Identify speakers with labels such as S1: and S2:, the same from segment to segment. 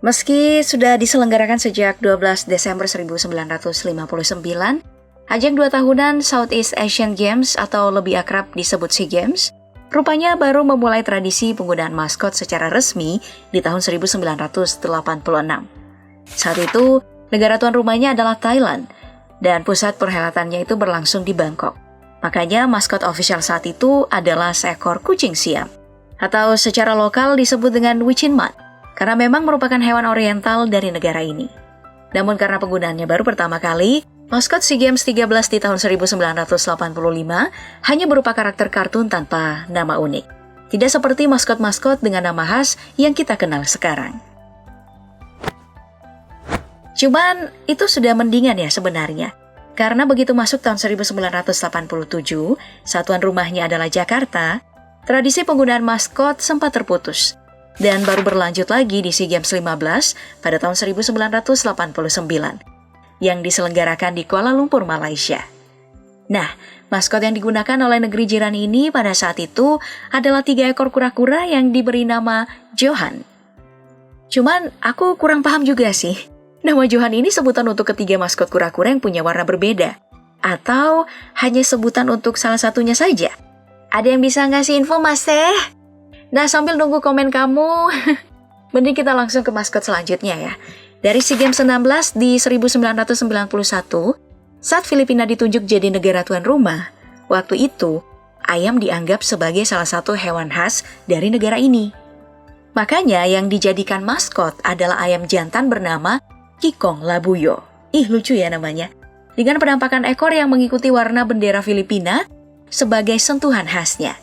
S1: Meski sudah diselenggarakan sejak 12 Desember 1959, ajang 2 tahunan Southeast Asian Games atau lebih akrab disebut SEA Games, rupanya baru memulai tradisi penggunaan maskot secara resmi di tahun 1986. Saat itu, negara tuan rumahnya adalah Thailand, dan pusat perhelatannya itu berlangsung di Bangkok. Makanya maskot official saat itu adalah seekor kucing Siam, atau secara lokal disebut dengan Wichinmat, karena memang merupakan hewan oriental dari negara ini. Namun karena penggunaannya baru pertama kali, maskot SEA Games 13 di tahun 1985 hanya berupa karakter kartun tanpa nama unik. Tidak seperti maskot-maskot dengan nama khas yang kita kenal sekarang. Cuman itu sudah mendingan ya sebenarnya. Karena begitu masuk tahun 1987, satuan rumahnya adalah Jakarta, tradisi penggunaan maskot sempat terputus. Dan baru berlanjut lagi di SEA Games 15 pada tahun 1989 yang diselenggarakan di Kuala Lumpur, Malaysia. Nah, maskot yang digunakan oleh negeri jiran ini pada saat itu adalah 3 ekor kura-kura yang diberi nama Johan. Cuman aku kurang paham juga sih, nama Johan ini sebutan untuk ketiga maskot kura-kura yang punya warna berbeda, atau hanya sebutan untuk salah satunya saja? Ada yang bisa ngasih info, Mas Teh? Nah, sambil nunggu komen kamu, mending kita langsung ke maskot selanjutnya ya. Dari SEA Games 16 di 1991, saat Filipina ditunjuk jadi negara tuan rumah, waktu itu ayam dianggap sebagai salah satu hewan khas dari negara ini. Makanya yang dijadikan maskot adalah ayam jantan bernama Kikong Labuyo. Ih, lucu ya namanya. Dengan penampakan ekor yang mengikuti warna bendera Filipina sebagai sentuhan khasnya.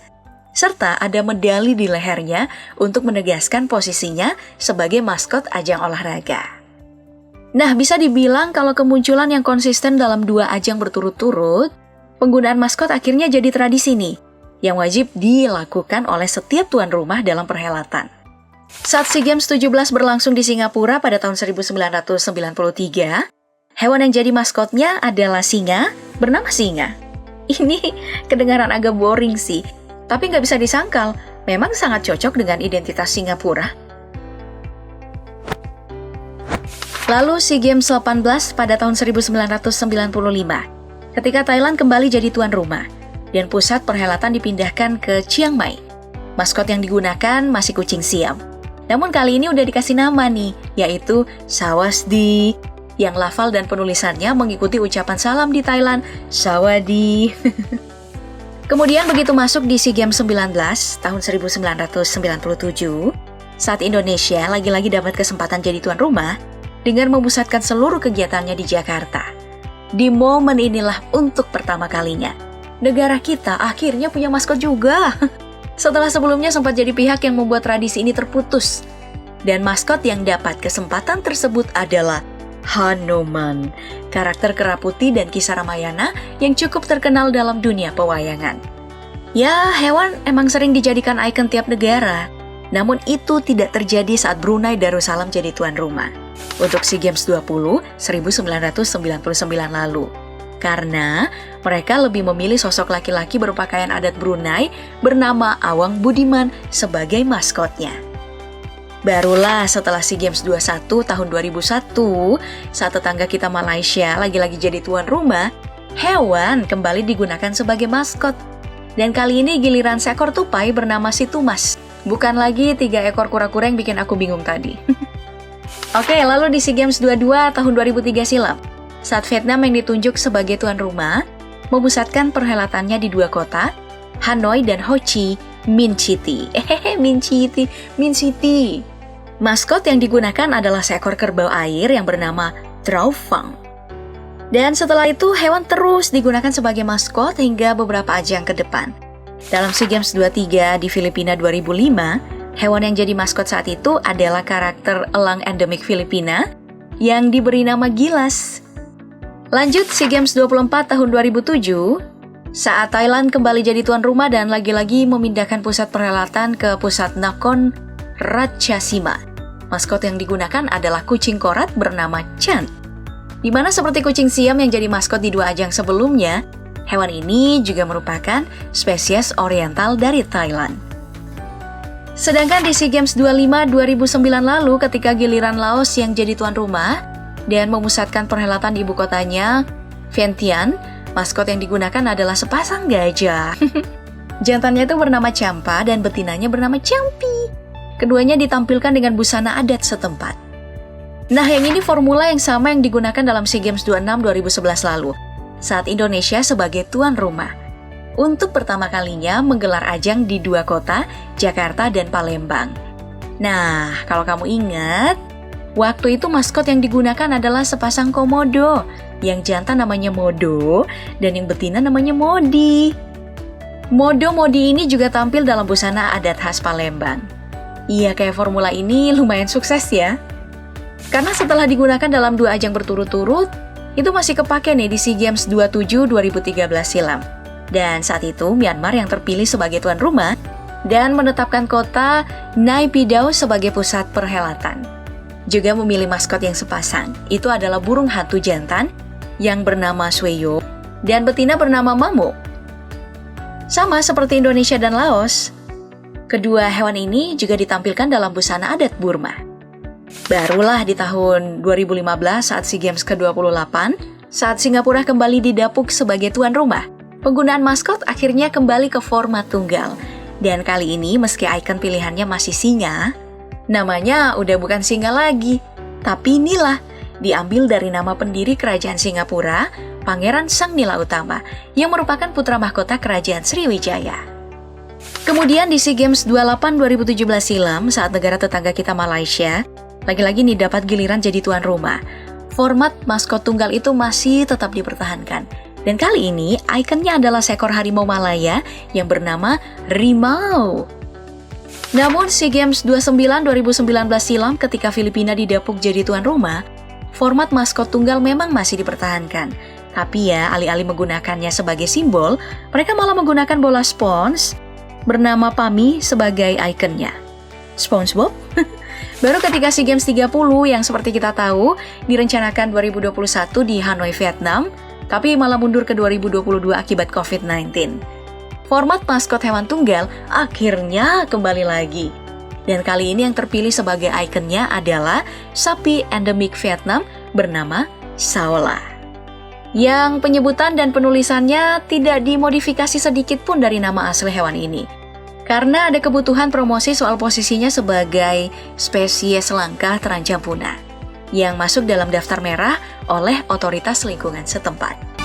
S1: Serta ada medali di lehernya untuk menegaskan posisinya sebagai maskot ajang olahraga. Nah, bisa dibilang kalau kemunculan yang konsisten dalam 2 ajang berturut-turut, penggunaan maskot akhirnya jadi tradisi nih, yang wajib dilakukan oleh setiap tuan rumah dalam perhelatan. Saat SEA Games 17 berlangsung di Singapura pada tahun 1993, hewan yang jadi maskotnya adalah singa bernama Singa. Ini kedengaran agak boring sih, tapi nggak bisa disangkal, memang sangat cocok dengan identitas Singapura. Lalu SEA Games 18 pada tahun 1995, ketika Thailand kembali jadi tuan rumah, dan pusat perhelatan dipindahkan ke Chiang Mai. Maskot yang digunakan masih kucing Siam. Namun kali ini udah dikasih nama nih, yaitu Sawasdi, yang lafal dan penulisannya mengikuti ucapan salam di Thailand, Sawadi. Kemudian begitu masuk di SEA Games 19 tahun 1997, saat Indonesia lagi-lagi dapat kesempatan jadi tuan rumah dengan memusatkan seluruh kegiatannya di Jakarta. Di momen inilah untuk pertama kalinya, negara kita akhirnya punya maskot juga. Setelah sebelumnya sempat jadi pihak yang membuat tradisi ini terputus. Dan maskot yang dapat kesempatan tersebut adalah Hanuman, karakter kera putih dan kisah Ramayana yang cukup terkenal dalam dunia pewayangan. Ya, hewan emang sering dijadikan ikon tiap negara. Namun itu tidak terjadi saat Brunei Darussalam jadi tuan rumah untuk SEA Games 20 1999 lalu. Karena mereka lebih memilih sosok laki-laki berpakaian adat Brunei bernama Awang Budiman sebagai maskotnya. Barulah setelah SEA Games 21 tahun 2001, saat tetangga kita Malaysia lagi-lagi jadi tuan rumah, hewan kembali digunakan sebagai maskot. Dan kali ini giliran seekor tupai bernama si Tumas. Bukan lagi 3 ekor kura-kura yang bikin aku bingung tadi. Oke, lalu di SEA Games 22 tahun 2003 silam, saat Vietnam yang ditunjuk sebagai tuan rumah, memusatkan perhelatannya di 2 kota, Hanoi dan Ho Chi Minh City. Minh City. Maskot yang digunakan adalah seekor kerbau air yang bernama Trau Phang. Dan setelah itu hewan terus digunakan sebagai maskot hingga beberapa ajang ke depan. Dalam SEA Games 23 di Filipina 2005, hewan yang jadi maskot saat itu adalah karakter elang endemik Filipina yang diberi nama Gilas. Lanjut SEA Games 24 tahun 2007, saat Thailand kembali jadi tuan rumah dan lagi-lagi memindahkan pusat perhelatan ke pusat Nakhon Ratchasima. Maskot yang digunakan adalah kucing korat bernama Chan. Di mana seperti kucing Siam yang jadi maskot di 2 ajang sebelumnya, hewan ini juga merupakan spesies oriental dari Thailand. Sedangkan di SEA Games 25 2009 lalu ketika giliran Laos yang jadi tuan rumah dan memusatkan perhelatan di ibu kotanya, Vientiane, maskot yang digunakan adalah sepasang gajah. Jantannya itu bernama Champa dan betinanya bernama Champi. Keduanya ditampilkan dengan busana adat setempat. Nah, yang ini formula yang sama yang digunakan dalam SEA Games 26 2011 lalu, saat Indonesia sebagai tuan rumah. Untuk pertama kalinya menggelar ajang di dua kota, Jakarta dan Palembang. Nah, kalau kamu ingat, waktu itu maskot yang digunakan adalah sepasang komodo, yang jantan namanya Modo, dan yang betina namanya Modi. Modo-Modi ini juga tampil dalam busana adat khas Palembang. Iya, kayak formula ini lumayan sukses ya. Karena setelah digunakan dalam dua ajang berturut-turut, itu masih kepake nih di SEA Games 27 2013 silam. Dan saat itu Myanmar yang terpilih sebagai tuan rumah dan menetapkan kota Nay Pi Dao sebagai pusat perhelatan. Juga memilih maskot yang sepasang, itu adalah burung hantu jantan yang bernama Sweyo dan betina bernama Mamuk. Sama seperti Indonesia dan Laos, kedua hewan ini juga ditampilkan dalam busana adat Burma. Barulah di tahun 2015 saat SEA Games ke-28, saat Singapura kembali didapuk sebagai tuan rumah, penggunaan maskot akhirnya kembali ke format tunggal. Dan kali ini meski ikon pilihannya masih singa, namanya udah bukan singa lagi. Tapi inilah, diambil dari nama pendiri kerajaan Singapura, Pangeran Sangnila Utama, yang merupakan putra mahkota kerajaan Sriwijaya. Kemudian di SEA Games 28 2017 silam, saat negara tetangga kita Malaysia, lagi-lagi nih dapat giliran jadi tuan rumah. Format maskot tunggal itu masih tetap dipertahankan. Dan kali ini, ikonnya adalah seekor harimau Malaya yang bernama Rimau. Namun, SEA Games 29 2019 silam ketika Filipina didapuk jadi tuan rumah, format maskot tunggal memang masih dipertahankan. Tapi ya, alih-alih menggunakannya sebagai simbol, mereka malah menggunakan bola spons bernama Pami sebagai ikonnya. SpongeBob? Baru ketika SEA Games 30 yang seperti kita tahu, direncanakan 2021 di Hanoi, Vietnam, tapi malah mundur ke 2022 akibat COVID-19. Format maskot hewan tunggal akhirnya kembali lagi. Dan kali ini yang terpilih sebagai ikonnya adalah sapi endemik Vietnam bernama Saola. Yang penyebutan dan penulisannya tidak dimodifikasi sedikit pun dari nama asli hewan ini. Karena ada kebutuhan promosi soal posisinya sebagai spesies langka terancam punah, yang masuk dalam daftar merah oleh otoritas lingkungan setempat.